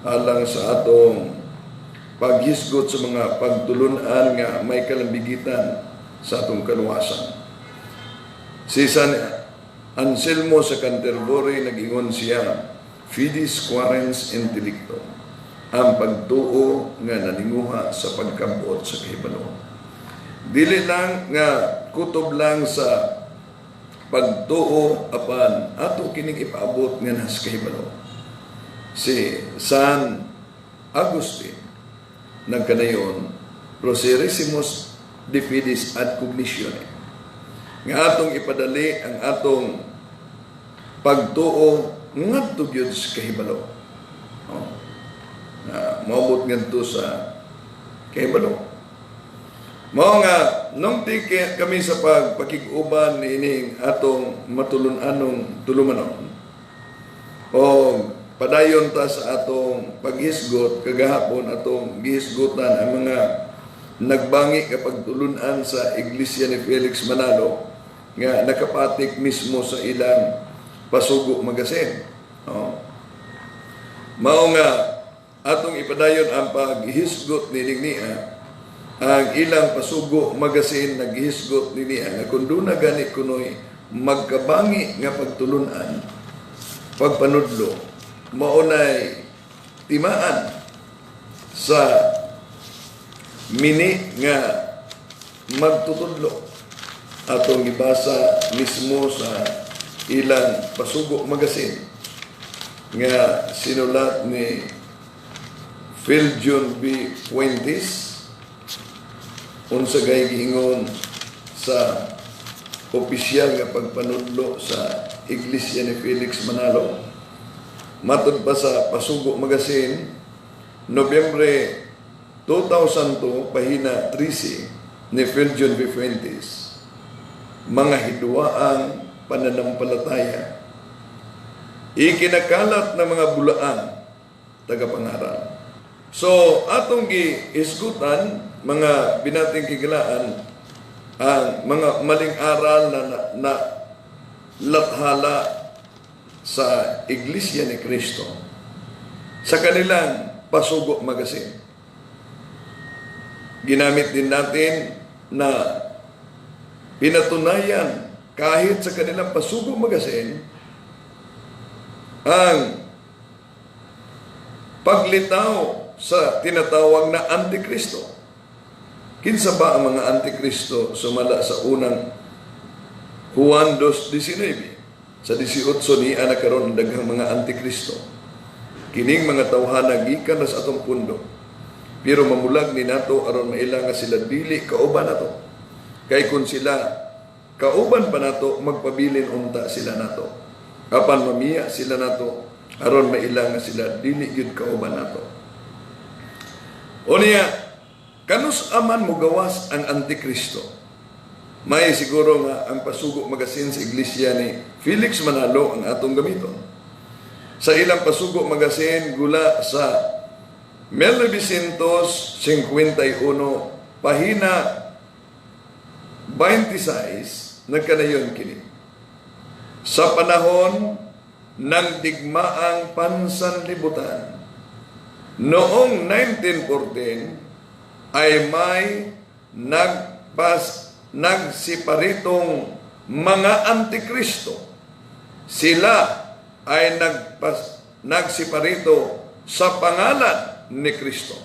alang sa atong paghisgot sa mga pagtulunan nga may kalambigitan sa atong kaluwasan. Si San Anselmo sa Canterbury nag-ingon siya, Fides quaerens intellectum, ang pagtuo nga naninguha sa pagkabot sa kahibalo. Dili lang nga kutob lang sa pagtuo apan ato kining ipaabot nga nas kahibalo. Si San Agustin nagkanayon, Procerissimus de Fides ad Cognitione, nga atong ipadali ang atong pagtuo ngadto gyud sa kahibalo. Maabot ngadto sa kahibalo. Mao nga nung tike kami sa pagpakig-uban niining atong matulun-anong tulumanon o padayon ta sa atong paghisgot kagahapon atong gihisgotan ang mga nagbangi kapag tulunan sa Iglesia ni Felix Manalo nga nakapatik mismo sa ilang pasugo magasin. Mao nga atong ipadayon ang paghisgot ni niya ang ilang pasugo magasin naghisgot ni niya nga kun duna gani kunoy magkabangi nga pagtulunan pagpanudlo maunay timaan sa mini nga magtutudlo atong gibasa mismo sa ilang pasugo magasin nga sinulat ni Phil John B. Fuentes unsa gay giingon sa opisyal nga pagpanudlo sa Iglesia ni Felix Manalo. Matud pa sa Pasugo Magasin, Nobyembre 2002, pahina 13 ni Phil John B. Fuentes, mga hidwaang pananampalataya, ikinakalat ng mga bulaan, tagapangaral. So, atong giisgutan, mga binating kikilaan, ang mga maling aral na lathala sa Iglesia ni Cristo sa kanilang Pasugo Magasin. Ginamit din natin na pinatunayan kahit sa kanilang Pasugo Magasin ang paglitaw sa tinatawag na Antikristo. Kinsa ba ang mga Antikristo sumala sa unang Juan 2:19? Sa 18 niya nagkaroon ng daghang mga Antikristo. Kining mga tawhana gikan na sa atong pundo. Pero mamulag ni nato aron maila nga sila dili kauban nato. Kay kun sila kauban pa nato magpabilin unta sila nato. Apan mamiya sila nato aron maila nga sila dili gyud kauban nato. Unya, kanus aman mo gawas ang Antikristo? May siguro nga ang Pasugo Magasin sa Iglesia ni Felix Manalo ang atong gamiton. Sa ilang Pasugo Magasin, gula sa 1951, pahina 26, nagkanayon kini. Sa panahon ng digmaang pansanlibutan, noong 1914 ay may nagsiparitong mga Antikristo. Sila ay nagsiparito sa pangalan ni Kristo.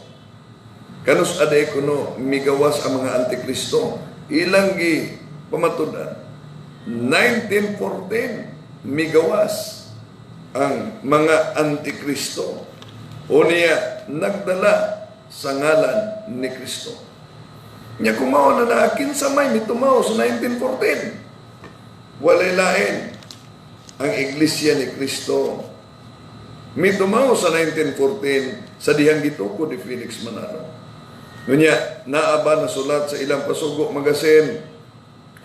Kanus aday kuno migawas ang mga Antikristo. Ilang gi pamatudan. 1914 migawas ang mga Antikristo. Unya nagdala sa ngalan ni Kristo. Nya kumaw na naakin sa may mitumaw sa 1914. Walay lain ang Iglesia ni Kristo. Mitumaw sa 1914 sa dihang gituko ni Felix Manalo. Unya naaba na sulat sa ilang Pasugo Magasin,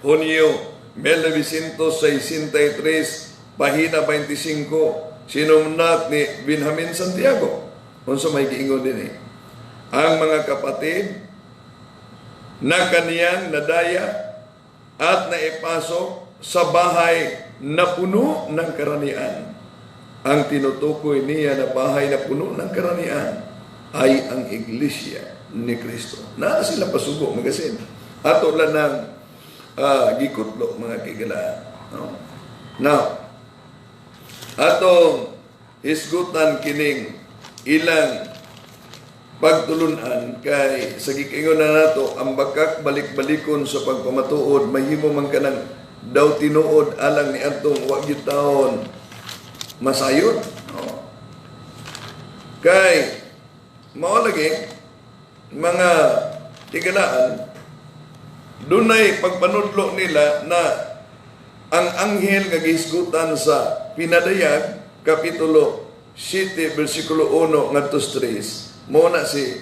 Hunyo 1963, pahina 25, sinumnat ni Benjamin Santiago. Unsa may giingon din ang mga kapatid na kaniyang nadaya at naipasok sa bahay na puno ng karanian ang tinutukoy niya na bahay na puno ng karamihan ay ang Iglesia ni Kristo. Na sila pasugo, magasin. Ato lang ng gikutlo, mga kigalaan. No? Now, atong hisgutan kining ilang pagtulunan kay sa gikingon na nato ang bakak balik-balikon sa pagpamatuod mahimo man kanang daw tinuod alang ni atong wa gyud taon masayod. No? Kay mao lagi mga tigalaan dunay pagpanudlo nila na ang anghel nga gihisgutan sa Pinadayag kapitulo 7 bersikulo 1 ngadto 3 mo na si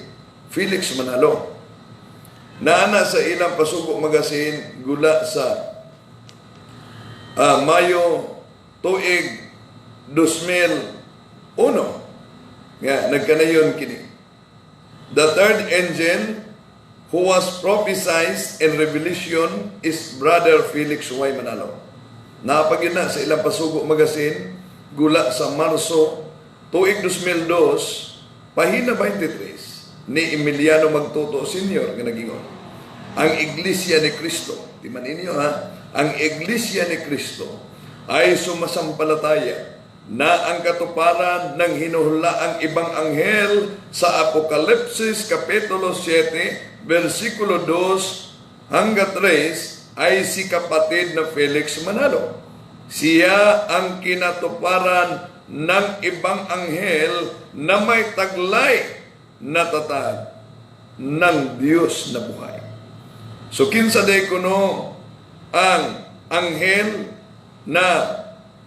Felix Manalo. Naana sa ilang pasugo magasin gula sa Mayo tuig 2001 nga nagkanayon kini. The third angel who was prophesied in Revelation is Brother Felix Y. Manalo. Napagin na sa ilang pasugo magasin gula sa Marso tuig 2002 pahina 23 ni Emiliano Magtoto Sr. nga nagingon ang Iglesia ni Cristo, di man ninyo ha, ang Iglesia ni Cristo ay sumasampalataya na ang katuparan ng hinuhulaang ibang anghel sa Apokalipsis Kapitulo 7 versikulo 2 hanggang 3 ay si kapatid na Felix Manalo. Siya ang kinatuparan ng ibang anghel na may taglay na tatag ng Diyos na buhay. So kinsa day kuno ang anghel na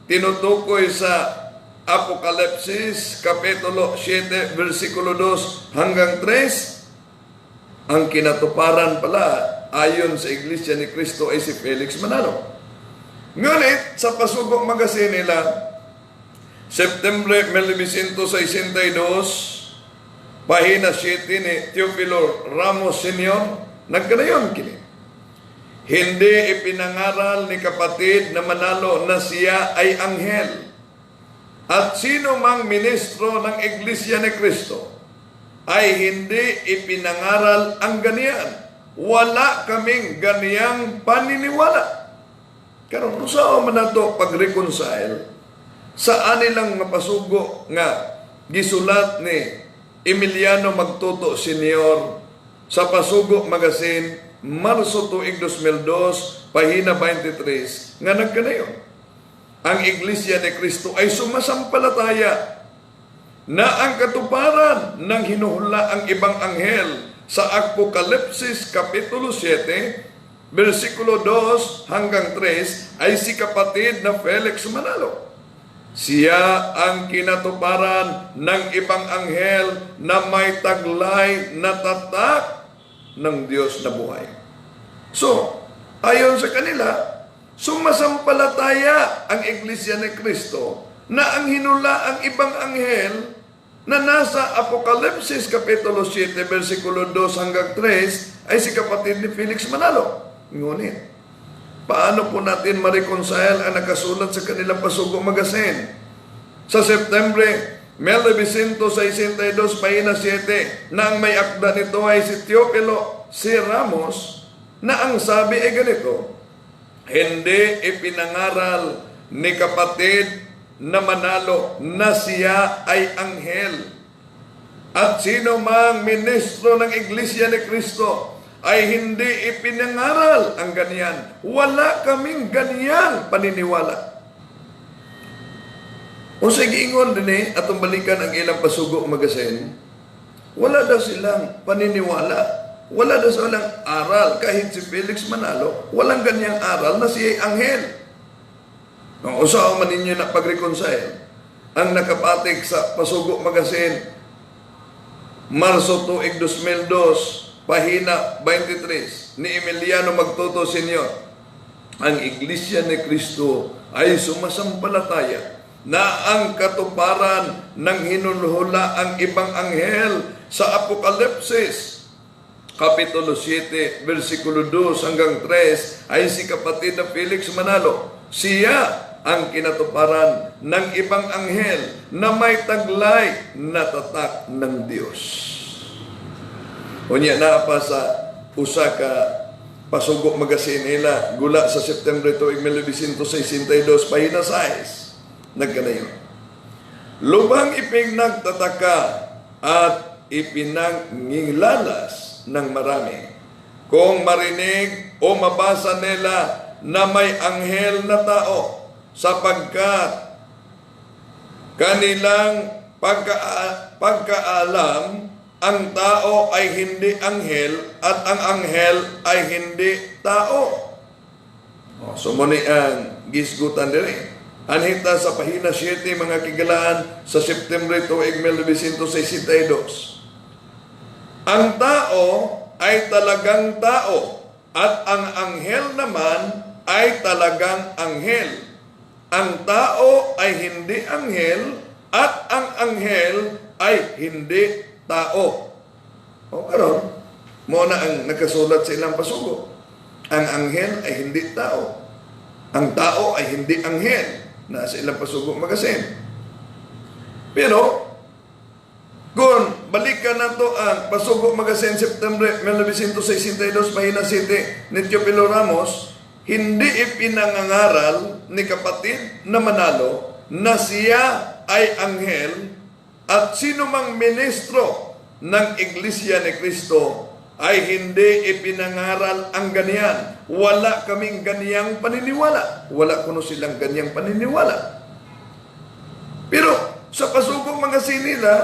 tinutukoy sa Apokalipsis Kapitulo 7 versikulo 2 hanggang 3, ang kinatuparan pala ayon sa Iglesia ni Cristo ay si Felix Manalo. Ngunit sa pasubok magasin nila September 1962 pahina 7 ni Teofilo Ramos Sr. nagkanayon kini. Hindi ipinangaral ni kapatid na Manalo na siya ay anghel. At sino mang ministro ng Iglesia ni Cristo ay hindi ipinangaral ang ganiyan. Wala kaming ganiyang paniniwala. Karon usaw man nato pag-reconcile sa anilang mapasugo nga gisulat ni Emiliano Magtoto Sr. sa Pasugo Magazine Marso tuig 2002 pahina 23 nga nagkanayon. Ang Iglesia ni Cristo ay sumasampalataya na ang katuparan ng hinuhula ang ibang anghel sa Apokalipsis Kapitulo 7 versikulo 2 hanggang 3 ay si kapatid na Felix Manalo. Siya ang kinatuparan ng ibang anghel na may taglay na tatak ng Diyos na buhay. So, ayon sa kanila, sumasampalataya ang Iglesia ni Cristo na ang hinula ang ibang anghel na nasa Apokalipsis Kapitulo 7 versikulo 2 hanggang 3 ay si kapatid ni Felix Manalo. Ngunit, paano po natin ma-reconcile ang nakasulat sa kanilang Pasugo Magazine? Sa September 1962 pahina 7 na ang may akda nito ay si Teofilo C. Ramos na ang sabi ay ganito, hindi ipinangaral ni kapatid na Manalo na siya ay anghel. At sino mang ministro ng Iglesia ni Cristo ay hindi ipinangaral ang ganyan. Wala kaming ganyang paniniwala. O sige ingon din atong balikan ang ilang Pasugo Magazine, wala daw silang paniniwala. Wala daw silang aral. Kahit si Felix Manalo, walang ganyang aral na siya ay anghel. Nung usaw man ninyo na pag-reconcile, ang nakapatig sa Pasugo Magazine, Marso tuig 2002, pahina 23, ni Emiliano Magtoto Sr., ang Iglesia ni Cristo ay sumasampalataya na ang katuparan ng hinulhula ang ibang anghel sa Apokalipsis Kapitulo 7, versikulo 2 hanggang 3 ay si kapatid na Felix Manalo. Siya ang kinatuparan ng ibang anghel na may taglay na tatak ng Dios. Unya na pa sa usa ka pasugo magasin nila gula sa September 2, 1962, pahina 6. Nagkanayon. Lubhang ipinagtataka at ipinangingilalas ng marami kung marinig o mabasa nila na may anghel na tao, sapagkat kanilang pagkaalam ang tao ay hindi anghel at ang anghel ay hindi tao. Sumuni ang gisgutan diri. Anhita sa pahina 7, mga kigalaan, sa September 2, 1962. Ang tao ay talagang tao at ang anghel naman ay talagang anghel. Ang tao ay hindi anghel at ang anghel ay hindi tao. O karon, mo na ang nakasulat sa ilang pasugo. Ang anghel ay hindi tao. Ang tao ay hindi anghel. Nasa ilang pasugo magasin. Pero, kung balikan na to ang pasugo magasin September 1962, pahina 7 ni Teofilo Ramos, hindi ipinangangaral ni kapatid na Manalo na siya ay anghel at sino mang ministro ng Iglesia ni Cristo ay hindi ipinangaral ang ganyan. Wala kaming ganyang paniniwala. Wala kuno silang ganyang paniniwala. Pero sa pasugong mga sinila,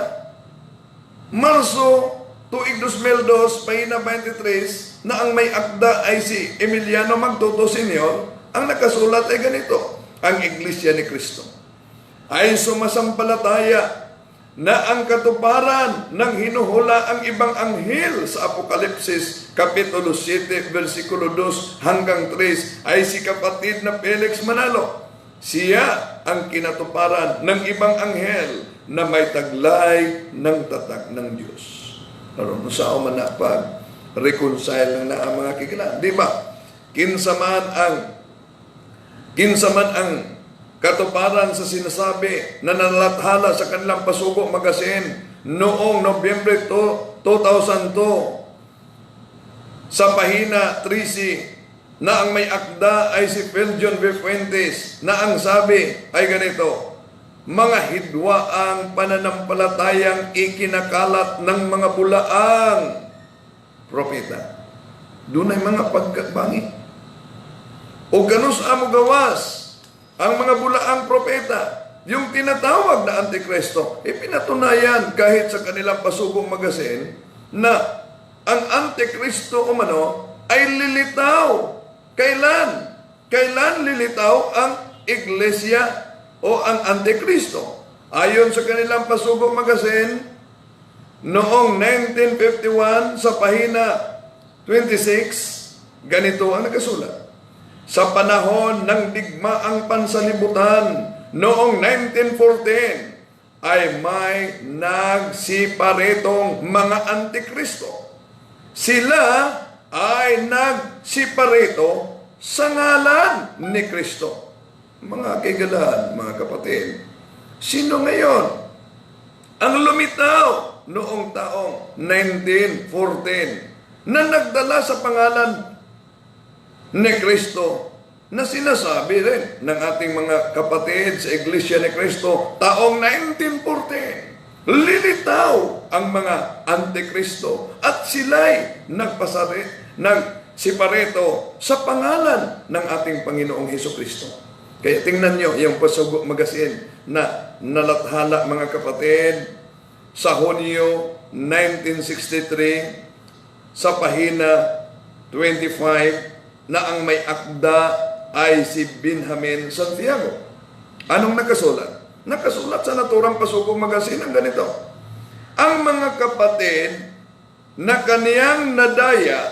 Marso tuig 2002, pahina 23, na ang may akda ay si Emiliano Magtoto Sr., ang nakasulat ay ganito: ang Iglesia ni Cristo ay sumasampalataya na ang katuparan ng hinuhula ang ibang anghel sa Apokalipsis Kapitulo 7, versikulo 2 hanggang 3 ay si kapatid na Felix Manalo. Siya ang kinatuparan ng ibang anghel na may taglay ng tatak ng Diyos. Naroon sa man na pag-reconcile na ang mga kikilan. Di ba? Kinsaman ang katuparan sa sinasabi na nalathala sa kanilang pasugo magasin noong Nobyembre 2002 sa pahina 13 na ang may akda ay si Philjon V. Fuentes na ang sabi ay ganito: mga hidwaang pananampalatayang ikinakalat ng mga bulaang propeta. Doon ay mga pagkabangi. O ganus amo gawas ang mga bulaang propeta, yung tinatawag na Antikristo, ipinatunayan kahit sa kanilang pasugong magasin na ang Antikristo umano ay lilitaw. Kailan? Kailan lilitaw ang Iglesia o ang Antikristo? Ayon sa kanilang pasugong magasin, noong 1951 sa pahina 26, ganito ang nakasulat: sa panahon ng digmaang pansalibutan noong 1914 ay may nagsiparetong mga Antikristo. Sila ay nagsipareto sa ngalan ni Kristo. Mga kaigalan, mga kapatid, sino ngayon ang lumitaw noong taong 1914 na nagdala sa pangalan ni Kristo na sinasabi rin ng ating mga kapatid sa Iglesia ni Cristo taong 1914? Lilitaw ang mga Antikristo at sila'y nagsipareto sa pangalan ng ating Panginoong Hesukristo. Kaya tingnan nyo yung pasugo magasin na nalathala, mga kapatid, sa Hunyo 1963 sa pahina 25 na ang may akda ay si Benjamin Santiago. Anong nakasulat? Nakasulat sa naturang pasugong magasin ang ganito: ang mga kapatid na kaniyang nadaya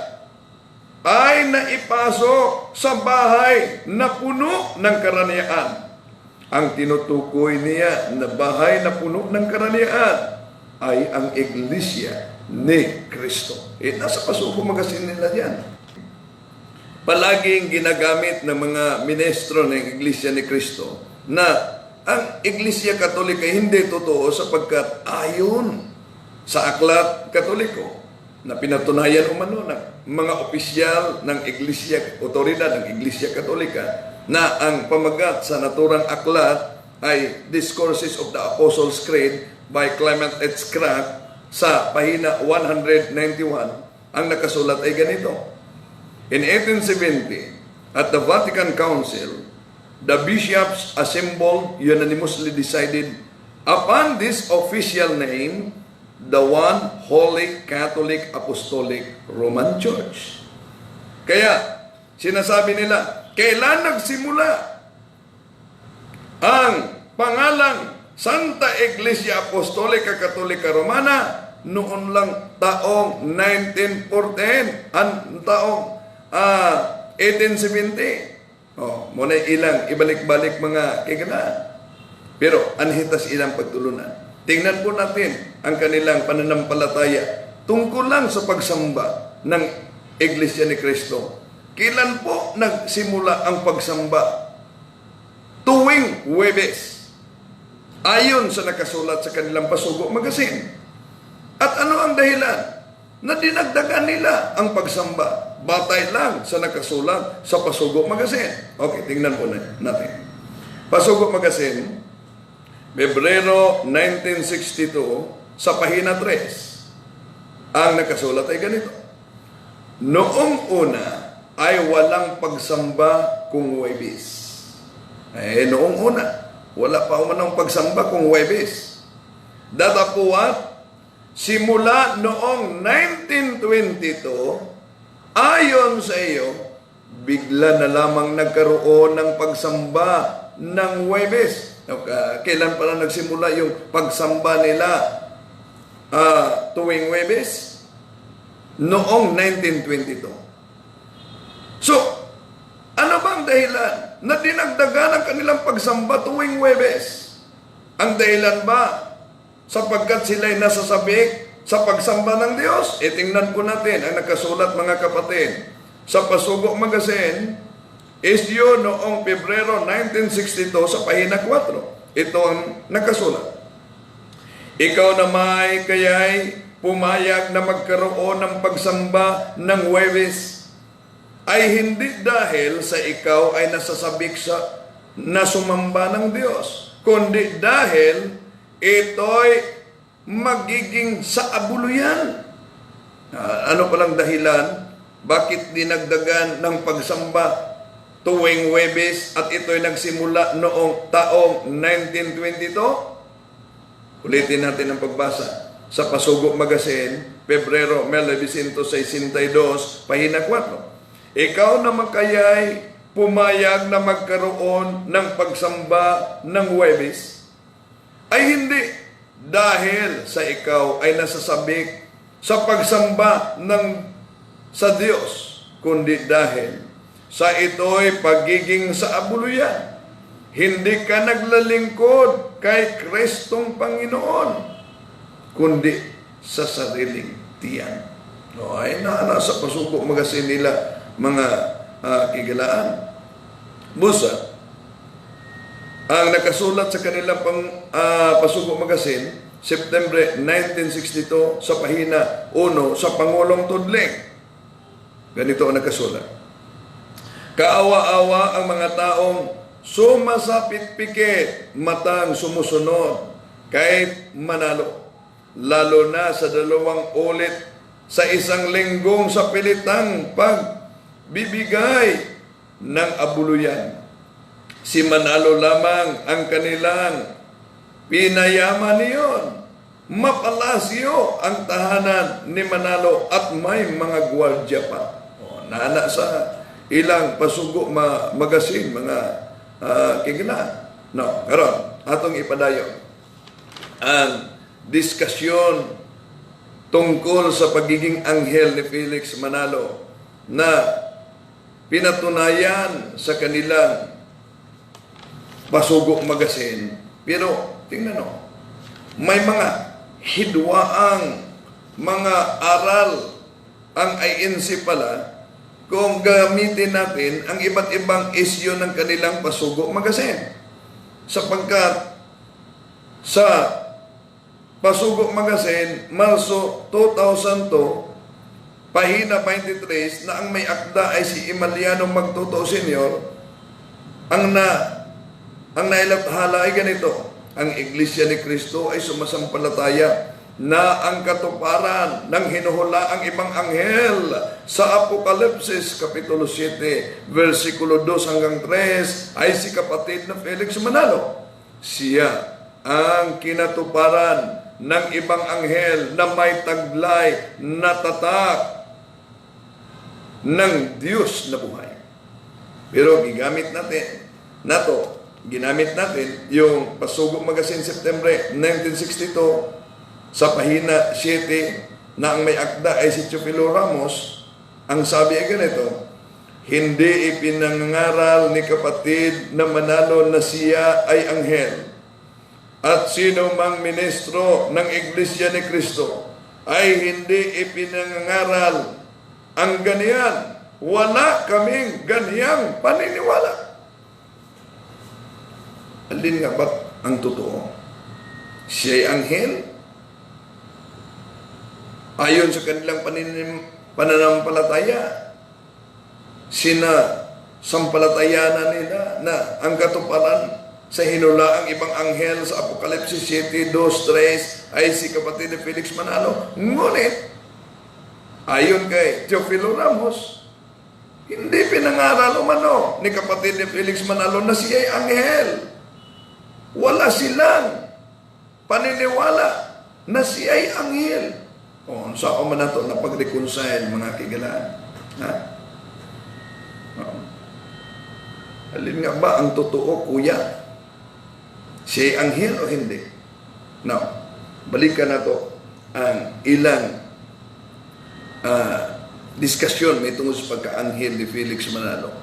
ay naipasok sa bahay na puno ng karanian. Ang tinutukoy niya na bahay na puno ng karanian ay ang Iglesia ni Cristo. Nasa pasugong magasin nila yan. palaging ginagamit ng mga ministro ng Iglesia ni Cristo na ang Iglesia Katolika hindi totoo sapagkat ayon sa aklat Katoliko na pinatunayan umano ng mga opisyal ng Iglesia, otoridad ng Iglesia Katolika na ang pamagat sa naturang aklat ay Discourses of the Apostles' Creed by Clement H. Crack sa pahina 191. Ang nakasulat ay ganito: In 1870, at the Vatican Council, the bishops assembled unanimously decided upon this official name, the One Holy Catholic Apostolic Roman Church. Kaya, sinasabi nila, kailan nagsimula ang pangalang Santa Iglesia Apostolica Katolika Romana? Noon lang taong 1914, taong 1870. Muna ilang ibalik-balik mga kagalaan. Pero anhitas ilang pagtulunan. Tingnan po natin ang kanilang pananampalataya tungkol lang sa pagsamba ng Iglesia ni Cristo. Kailan po nagsimula ang pagsamba? Tuwing Huwebes. Ayon sa nakasulat sa kanilang Pasugo Magazine. At ano ang dahilan? Na dinagdagan nila ang pagsamba. Batay lang sa nakasulat sa Pasugo Magazine. Okay, tingnan po natin. Pasugo Magazine, Pebrero 1962, sa pahina 3. Ang nakasulat ay ganito: Noong una ay walang pagsamba kung Huwebes. Noong una, wala pa umanong pagsamba kung Huwebes. Datapuat, simula noong 1922, ayon sa iyo, bigla na lamang nagkaroon ng pagsamba ng Huwebes. Kailan pala nagsimula yung pagsamba nila tuwing Huwebes? Noong 1922. So, ano bang dahilan na dinagdagan ang kanilang pagsamba tuwing Huwebes? Ang dahilan ba sapagkat sila'y nasasabik sa pagsamba ng Diyos? Tingnan po natin ang nakasulat, mga kapatid, sa Pasugo Magazine, isyu noong Pebrero 1962 sa pahina 4. Ito ang nakasulat: Ikaw na may kaya'y pumayag na magkaroon ng pagsamba ng Huwebes ay hindi dahil sa ikaw ay nasasabik na sumamba ng Diyos, kundi dahil ito'y magiging sa abuluyan. Ano palang dahilan? Bakit dinagdagan ng pagsamba tuwing Huwebes at ito'y nagsimula noong taong 1922? Ulitin natin ang pagbasa sa Pasugo Magazine, Pebrero 1962, pahina 4. Ikaw naman kaya'y pumayag na magkaroon ng pagsamba ng Huwebes ay hindi dahil sa ikaw ay nasasabik sa pagsamba sa Diyos, kundi dahil sa ito'y pagiging sa abuluyan. Hindi ka naglalingkod kay Kristong Panginoon, kundi sa sariling tiyan. Ay nasa Pasugo Magazine nila, mga kigalaan. Busa, ang nakasulat sa kanilang Pasugo Magazine, September 1962, sa pahina 1, sa Pangulong Tudling. Ganito ang nakasulat: Kaawa-awa ang mga taong sumasapit-pikit, matang sumusunod kahit manalo, lalo na sa 2 ulit sa isang linggong sa pilitang pagbibigay ng abuluyan. Si Manalo lamang ang kanilang pinayaman niyon. Mapalasyo ang tahanan ni Manalo at may mga gwardya pa. Nana sa ilang Pasugo Magazine, mga kigilan. Karon, atong ipadayon ang diskusyon tungkol sa pagiging anghel ni Felix Manalo na pinatunayan sa kanilang Pasugo Magazine. Pero, tingnan mo, may mga hidwaang mga aral ang INC pala kung gamitin natin ang iba't ibang isyu ng kanilang Pasugo Magazine. Sapagkat sa Pasugo Magazine, Marso 2002, pahina 23, na ang may akda ay si Emiliano Magtuto Sr., ang nailathala ay ganito: ang Iglesia ni Cristo ay sumasampalataya na ang katuparan ng hinuhula ang ibang anghel sa Apokalipsis Kapitulo 7, versikulo 2 hanggang 3 ay si kapatid na Felix Manalo. Siya ang kinatuparan ng ibang anghel na may taglay na tatak ng Diyos na buhay. Pero ginamit natin yung Pasugo Magazine September 1962 sa pahina 7 na ang may akda ay si Teofilo Ramos. Ang sabi ay ganito: hindi ipinangaral ni kapatid na Manalo na siya ay anghel, at sino mang ministro ng Iglesia ni Cristo ay hindi ipinangaral ang ganyan. Wala kaming ganyang paniniwala. Alin nga ba ang totoo? Siya ay anghel? Ayon sa kanilang pananampalataya, sampalatayanan nila na ang katuparan sa hinulaang ibang anghel sa Apokalipsis 7, 2, 3 ay si kapatid ni Felix Manalo. Ngunit, ayon kay Teofilo Ramos, hindi pinangaral umano ni kapatid ni Felix Manalo na siya ay anghel. Wala silang paniniwala na siya ay anghel. O, saan man nato na pag-reconcile, mga kigalaan? Ha? Alin nga ba ang totoo, kuya? Siya ay anghel o hindi? Now, balikan na to ang ilang diskusyon may tungkol sa pagka-anghel ni Felix Manalo.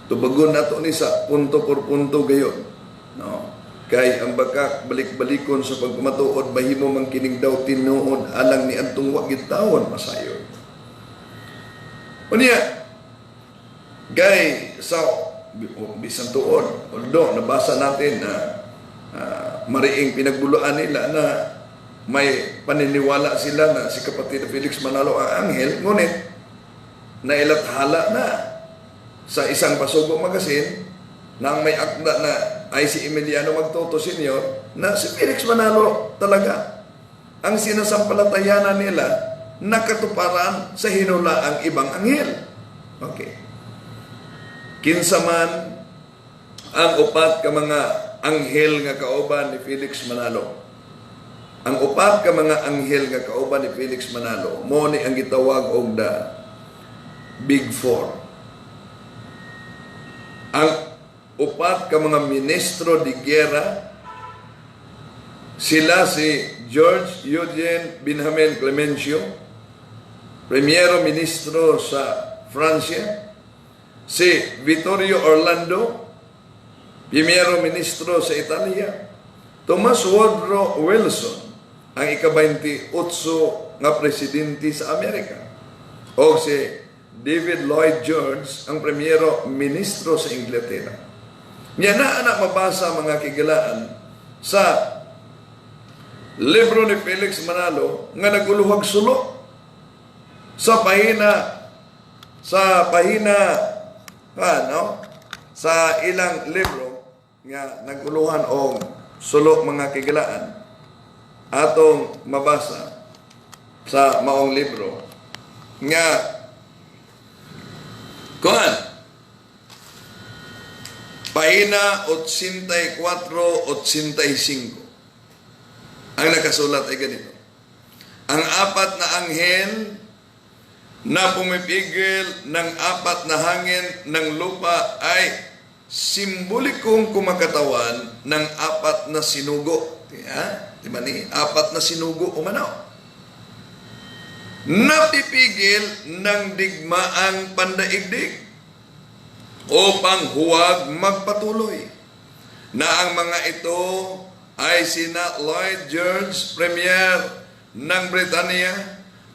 Tubagon na to ni sa punto por punto gayon. No? Kay ang baka balik-balikon sa pagkumatuod, bahimo man kining daw tinuod alang ni antong wagit taon masayon. Unya, gay sa bisan tuod, although nabasa natin na mariing pinagbuluan nila na may paniniwala sila na si kapatid Felix Manalo ang anghel, ngunit nailathala na sa isang Pasugo Magazine na ang may akda na ay si Emiliano Magtuto Sr. na si Felix Manalo talaga ang sinasampalatayanan nila na katuparan sa hinulaang ibang anghel. Okay. Kinsa man ang upat ka mga anghel nga kauban ni Felix Manalo. Ang upat ka mga anghel nga kauban ni Felix Manalo, mo ni ang gitawag og the Big Four. Ang upat ka mga ministro di giyera, sila si George Eugene Benjamin Clemencio, Primero Ministro sa Francia, si Vittorio Orlando, Primero Ministro sa Italia, Thomas Woodrow Wilson, ang ika-28 nga presidente sa Amerika, o si David Lloyd George, ang Primero Ministro sa Inglaterra. Yan na anak mabasa, mga kigalaan, sa libro ni Felix Manalo nga naguluhag sulo sa ilang libro nga naguluhan og sulo, mga kigalaan, atong mabasa sa maong libro nga pahina 84-85. Ang nakasulat ay ganito: ang apat na anghel na pumipigil ng apat na hangin ng lupa ay simbolikong kumakatawan ng apat na sinugo. Diba ni? Apat na sinugo umano. Napipigil ng digmaang pandaigdig upang huwag magpatuloy, na ang mga ito ay sina Lloyd George, Premier ng Britanya,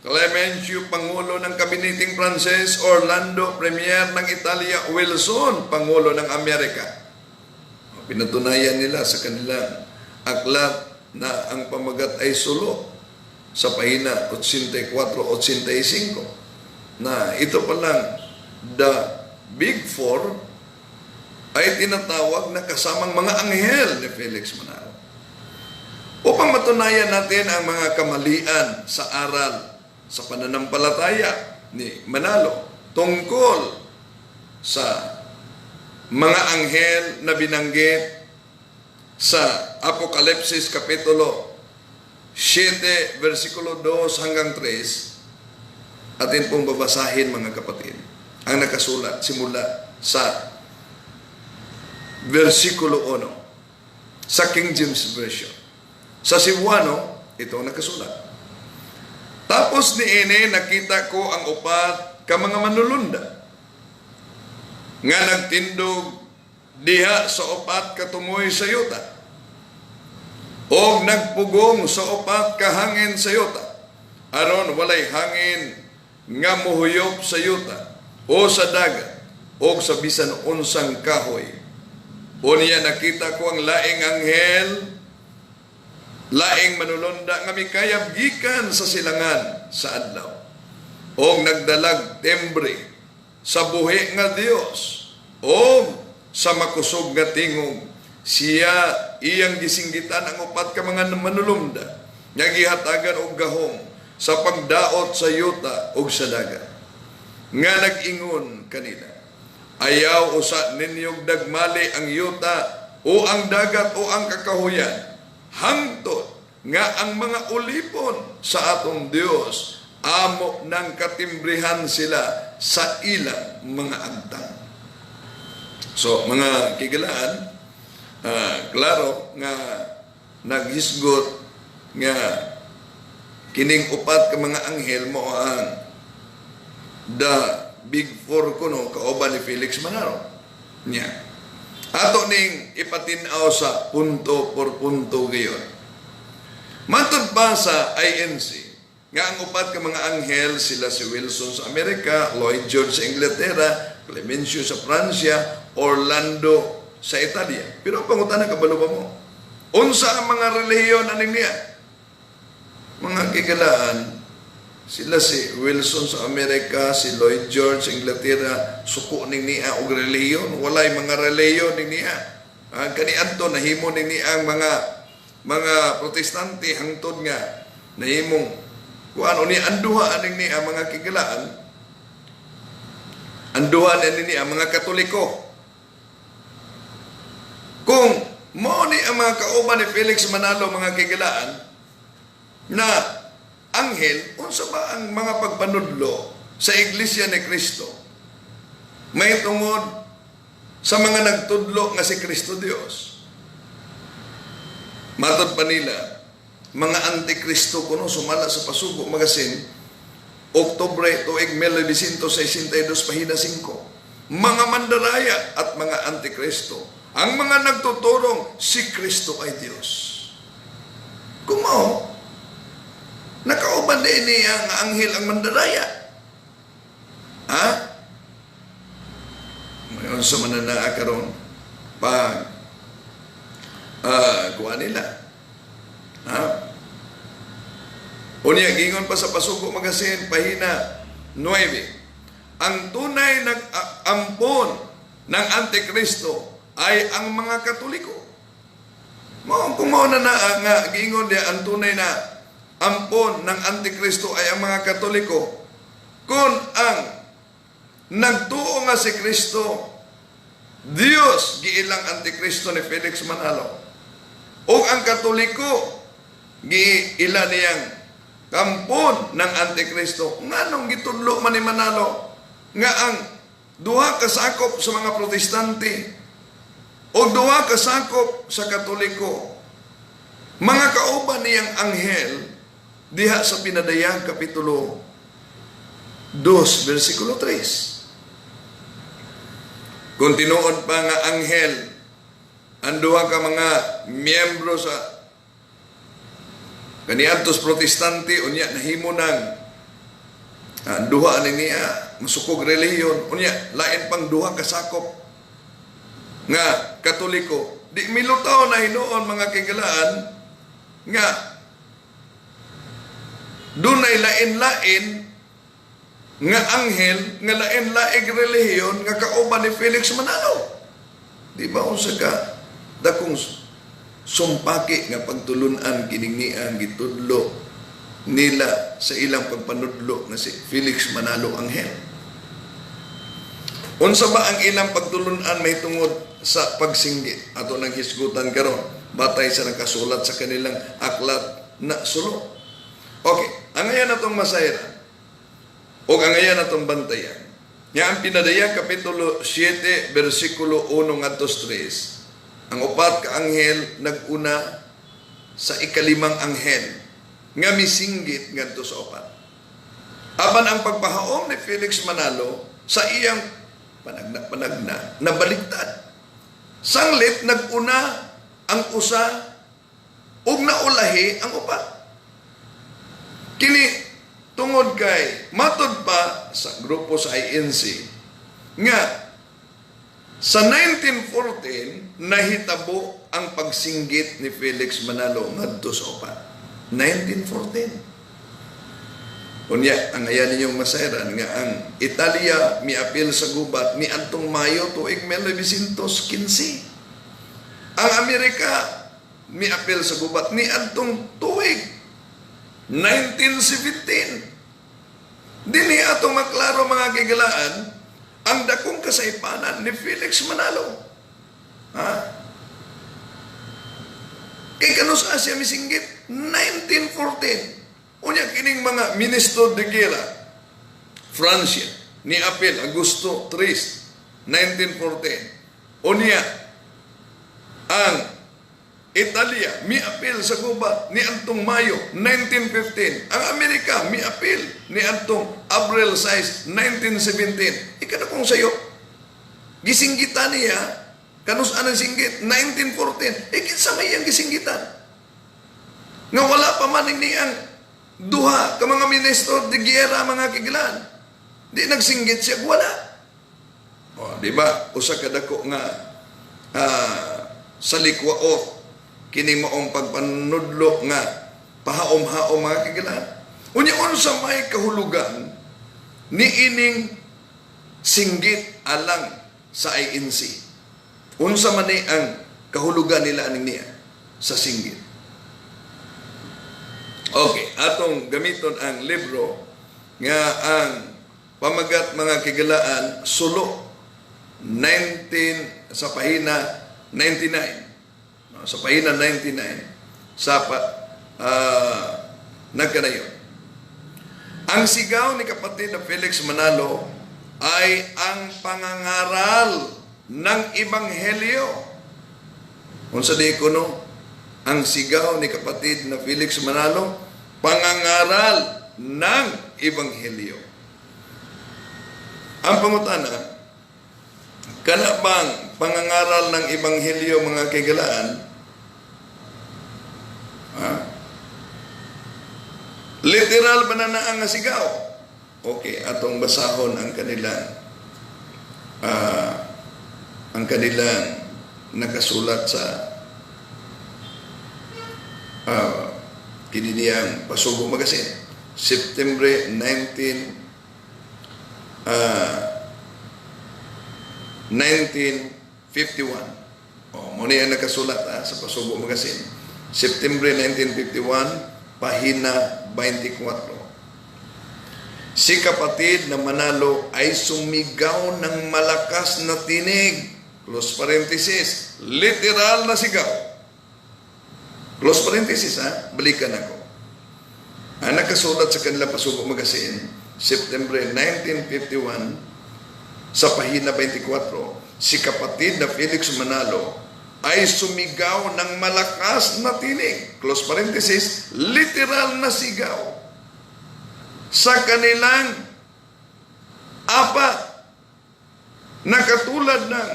Clemencio, Pangulo ng Kabineting Pranses. Orlando, Premier ng Italia. Wilson, Pangulo ng Amerika. Pinatunayan nila sa kanilang aklat na ang pamagat ay sulo sa pahina 84-85 na ito palang the Big Four ay tinatawag na kasamang mga anghel ni Felix Manalo. Upang matunayan natin ang mga kamalian sa aral sa pananampalataya ni Manalo tungkol sa mga anghel na binanggit sa Apokalipsis Kapitulo 7, versikulo 2 hanggang 3, atin pong babasahin mga kapatid ang nakasulat simula sa versikulo 1 sa King James Version. Sa Cebuano, ito ang nakasulat. Tapos ni Ine, nakita ko ang upat ka mga manulunda nga nagtindog diha sa upat ka tumoy sa yuta o nagpugong sa upat ka hangin sa yuta aron walay hangin nga muhuyop sa yuta o sa dagat o sa bisan unsang kahoy. Unya nakita ko ang laing anghel, laing manulunda nga mikayab gikan sa silangan sa adlaw o nagdalag tembre sa buhi nga Dios o sa makusog nga tingog. Siya iyang gisinggitan ang upat ka mga manulunda nga gihatagan og gahom sa pagdaot sa yuta ug sa dagat nga nag-ingon kanila, ayaw usa ninyong dagmali ang yuta o ang dagat o ang kakahuyan hangtod nga ang mga ulipon sa atong Dios amo nang katimbrihan sila sa ilang mga agtang. So mga kigalaan, klaro nga naghisgot nga kining upat ka mga anghel mo ang the Big Four kuno kauban ni Felix Manalo niya. Ato ning ipatinaw sa punto por punto gayon. Matod pa sa INC nga ang upat ka mga anghel sila si Wilson sa Amerika, Lloyd George sa Inglaterra, Clemencio sa Pransya, Orlando sa Italia. Pero pangutana kabalo ba mo? Unsa ang mga relihiyon aning niya? Mga kigalaan, sila si Wilson sa Amerika, si Lloyd George sa Inglaterra, suko ning niya og relihiyon. Walay mga relihiyon ning niya. Kaniadto nahimo ning niya ang mga protestante hangtod nga nahimong kuan ni anduha aning niya mga kigalaan. Anduha aning niya mga Katoliko. Kung mo ni ang mga kauban ni Felix Manalo mga kigalaan na anghel, unsa ba ang mga pagpanudlo sa Iglesia ni Kristo? May tungod sa mga nagtudlo nga si Kristo Dios. Matod pa nila, mga antikristo kuno sumala sa pasugo magasin, Oktubre tuig 1962 pahina 5. Mga mandaraya at mga antikristo, ang mga nagtuturong si Kristo ay Diyos. Kumaw, nakauban din niya ang anghel ang mandaraya. Ha? Ngayon sa mananaa karon pag kuha nila. Ha? Unya, gingon pa sa Pasugo Magasin, pahina 9. Ang tunay nag-ampon ng Antikristo ay ang mga Katoliko. Kung mao na nga, gingon niya, ang tunay na ampon ng Antikristo ay ang mga Katoliko. Kung ang nagtuo nga si Kristo, Dios, giilang Antikristo ni Felix Manalo. O ang Katoliko, giila niyang kampon ng Antikristo. Nganong gitudlo man ni Manalo nga ang duha kasakop sa mga Protestante o duha kasakop sa Katoliko, mga kauban niyang anghel diha sa Pinadayang Kapitulo 2, versikulo 3. Kung tinuod pa nga anghel, ang duha ka mga miyembro sa kaniadtos Protestante, unya nahimo ng Duha ni niya, masukog relihiyon. Unya, lain pang duha kasakop nga Katoliko. Di milutaw na hinoon mga kigalaan nga dunay lain-lain nga anghel, nga lain-laing relihiyon nga kauban ni Felix Manalo. Di ba unsa ka dakong sumpaki nga pagtulunan kiningian gitudlo nila sa ilang pagpanudlo nga si Felix Manalo Anghel. Unsa ba ang ilang pagtulunan may tungod sa pagsinggit? Ato nang hisgutan karon batay sa nakasulat sa kanilang aklat na sulo. Okay, ang ngayon natong masayran o ang ngayon natong bantayan. Nga ang pinadaya Kapitulo 7, versikulo 1 ngadtos 3. Ang upat ka anghel naguna sa ikalimang anghel nga misinggit ngadto sa upat. Apan ang pagpahaom ni Felix Manalo sa iyang panagna nabaligtad. Sanglit naguna ang usa ug naulahi ang upat. Kini tungod kay matod pa sa grupo sa INC nga sa 1914 nahitabo ang pagsinggit ni Felix Manalo ngadto sa upat. 1914. Unya, ang ayan ninyong masayran nga ang Italia miapil sa gubat ni Antong Mayo tuig 1915. Ang Amerika miapil sa gubat ni Antong tuig 1917. Dini atong maklaro mga kigalaan ang dakong kasaypanan ni Felix Manalo. Kay kanus Asia misinggit 1914. Unya kining mga ministro de guerra Francia ni apil Augusto Tres 1914. Unya ang Italia mi apil sa gubat ni Antong Mayo 1915. Ang Amerika mi apil ni Antong Abril 6 1917. Ikada kong sayo gisinggitan niya kanus anang singgit 1914. Ikit sa may ang gisinggitan nga wala pa man niyang duha ka mga ministro de guerra mga kigilan. Di nagsinggit siya, wala. O, di ba? Usa ka dako nga sa likwaot kini maong pagpanudlo nga pahaom-haom mga kigilan. Unya unsa may kahulugan ni ining singgit alang sa INC. Unsa man ni ang kahulugan nila aning niya sa singgit. Okay, atong gamiton ang libro nga ang pamagat mga kigalaan sulo 19 sa pahina 99. No, sa pahina 99 sa nagkanayon. Ang sigaw ni kapatid na Felix Manalo ay ang pangangaral ng Ebanghelyo. Unsa di ko no? Ang sigaw ni kapatid na Felix Manalo, pangangaral ng Ebanghelyo. Ang pangutana, kana bang pangangaral ng Ebanghelyo mga kigalaan? Literal ba na ang sigaw? Okay, atong basahon ang kanilang nakasulat sa kininiyang Pasugo Magazine, September 1951. Muna yan nakasulat sa Pasugo Magazine. September 1951, pahina 24. Si kapatid na Manalo ay sumigaw ng malakas na tinig. Close parenthesis. Literal na sigaw. Close parenthesis, balikan ako. Ang nakasulat sa kanila Pasugo Magazine, September 1951, sa pahina 24, si kapatid na Felix Manalo ay sumigaw ng malakas na tinig. Close parenthesis, literal na sigaw. Sa kanilang apat na katulad ng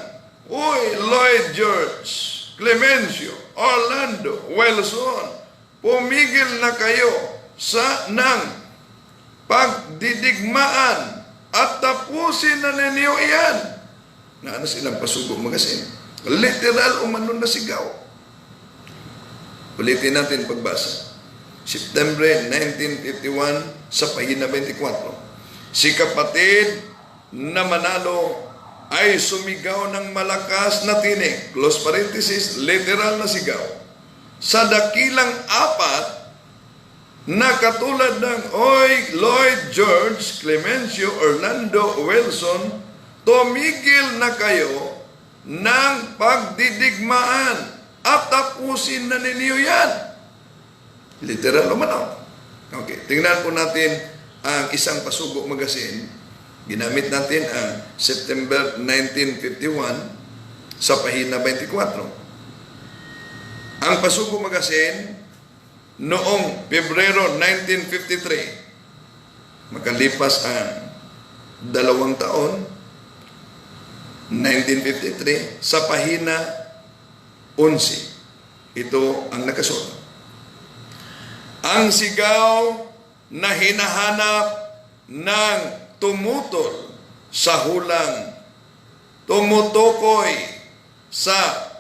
Lloyd George, Clemencio, Orlando, Wilson, pumigil na kayo sa nang pagdidigmaan at tapusin na ninyo iyan. Na ano silang pasugo magasin. Literal umano na sigaw. Ulitin natin pagbasa. September 1951 sa pahina 24. Si kapatid na Manalo ay sumigaw ng malakas na tinig, close parenthesis, literal na sigaw, sa dakilang apat na katulad ng Oy, Lloyd George, Clemencio, Orlando, Wilson, tumigil na kayo ng pagdidigmaan at tapusin na ninyo yan. Literal naman. Okay, tingnan po natin ang isang pasugo magasin. Ginamit natin ang September 1951 sa pahina 24. Ang pasugo magasin noong Pebrero 1953, makalipas ang 2 taon, 1953, sa pahina 11. Ito ang nakasulat. Ang sigaw na hinahanap ng tumutol sa hulang, tumutukoy sa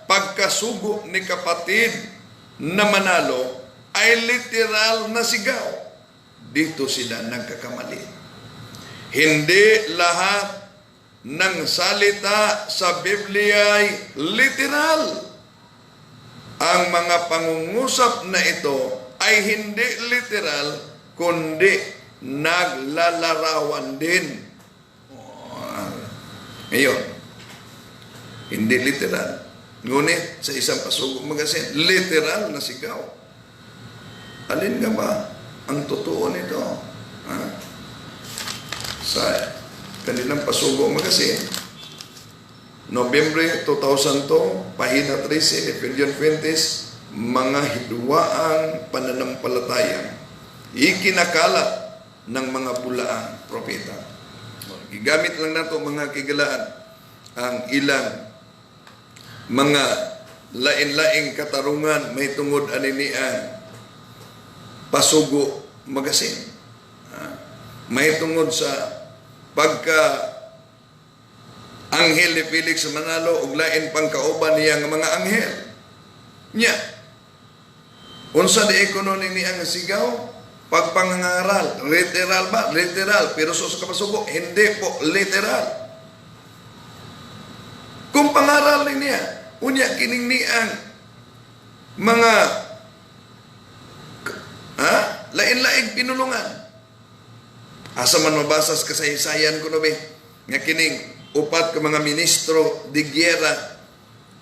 pagkasugo ni kapatid na Manalo ay literal na sigaw. Dito sila nagkakamali. Hindi lahat ng salita sa Biblia ay literal. Ang mga pangungusap na ito ay hindi literal, kundi naglalarawan din. Ngayon, hindi literal. Ngunit sa isang pasugo magasin, literal na sigaw. Alin nga ba ang totoo nito? Sa kanilang pasugo magasin, November 2002, pahina 13, Ephesians 20, mga hidwaang pananampalatayang ikinakalat ng mga bulaang propeta. Gigamit lang nato mga kigalaan ang ilang mga lain-laing katarungan may tungod anini ang pasugo magasin. May tungod sa pagka anghel ni Felix Manalo ug lain pang kauban niya nga mga anghel. Nya. Unsa di ekonomi ni ang sigaw? Pagpangangaral, literal ba? Literal. Pero sa kapasugo, hindi po literal. Kung pangaral niya, unya kining niang mga lain-laing pinulungan. Asa man mabasas kasaysayan ko no be, nga kining upat ka mga ministro di gyera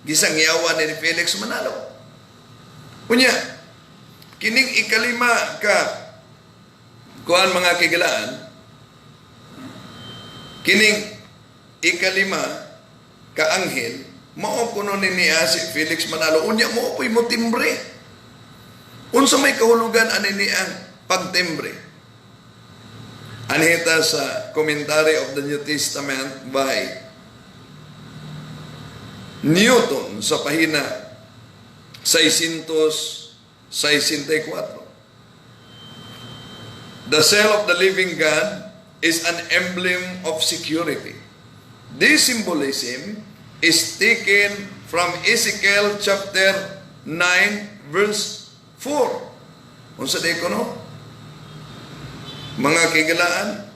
gisang yawan ni Felix Manalo. Unya, kining ikalima ka kuan mga kigalaan, kining ikalima ka anghel, mao kuno niya si Felix Manalo, unya mo po'y mo timbre. Unsa may kahulugan ani ni ang pagtimbre? Anhita sa Commentary of the New Testament by Newton sa pahina 664. The cell of the living God is an emblem of security. This symbolism is taken from Ezekiel chapter 9 verse 4. Unsa day ko no? Mga kigalaan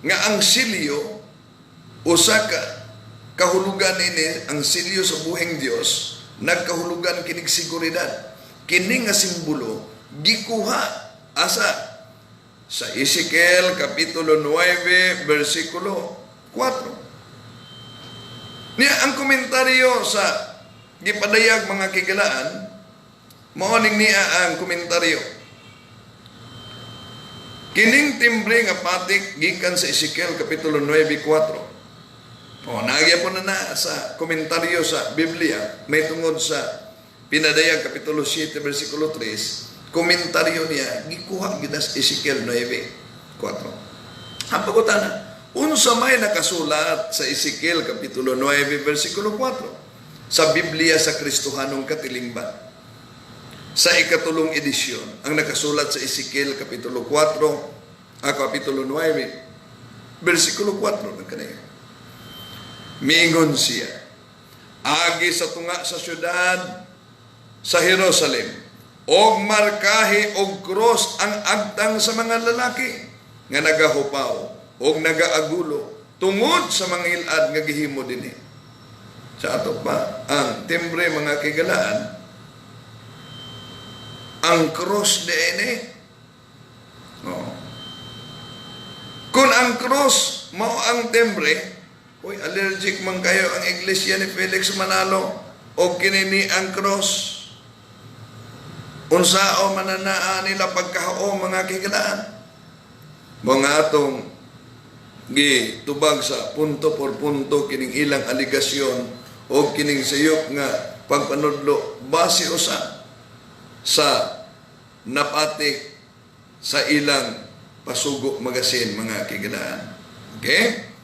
nga ang silyo usa ka kahulugan ini, ang silyo sa buhing Dios nagkahulugan kining seguridad. Kini nga simbolo gikuha asa sa Ezekiel kapitulo 9 versikulo 4. Niya ang komentaryo sa gipadayag mga kigalaan, maoning niya ang komentaryo. Kining timbre nga patik gikan sa Ezekiel kapitulo 9:4. Nagya po na sa komentaryo sa Biblia, may tungod sa pinadayag kapitulo 7 versikulo 3. Komentaryo niya gikuha gidas Ezekiel 9:4. Ang pagutana, unsa may nakasulat sa Ezekiel kapitulo 9 versikulo 4 sa Biblia sa Kristohanong Katilingban. Sa ikatulong edisyon, ang nakasulat sa Ezekiel kapitulo 4 Kapitulo 9, versikulo 4 ng kanina. Miingon siya, agi sa tunga sa syudad sa Jerusalem, og markahe og cross ang agtang sa mga lalaki nga nagahupaw og nagaagulo tungod sa mga ilad nga gihimo dinhi. Sa ato pa ang timbre mga kigalaan, ang cross DNA. Oh. Kung ang cross mao ang timbre, uy, allergic man kayo ang iglesia ni Felix Manalo o kinini ang cross. Unsao mananaa nila pagkahao mga kigalaan. Mga atong gitubag sa punto por punto kining ilang aligasyon o kining sayop nga pagpanudlo base usa sa napatik sa ilang pasugo magasin mga kigalaan. Okay?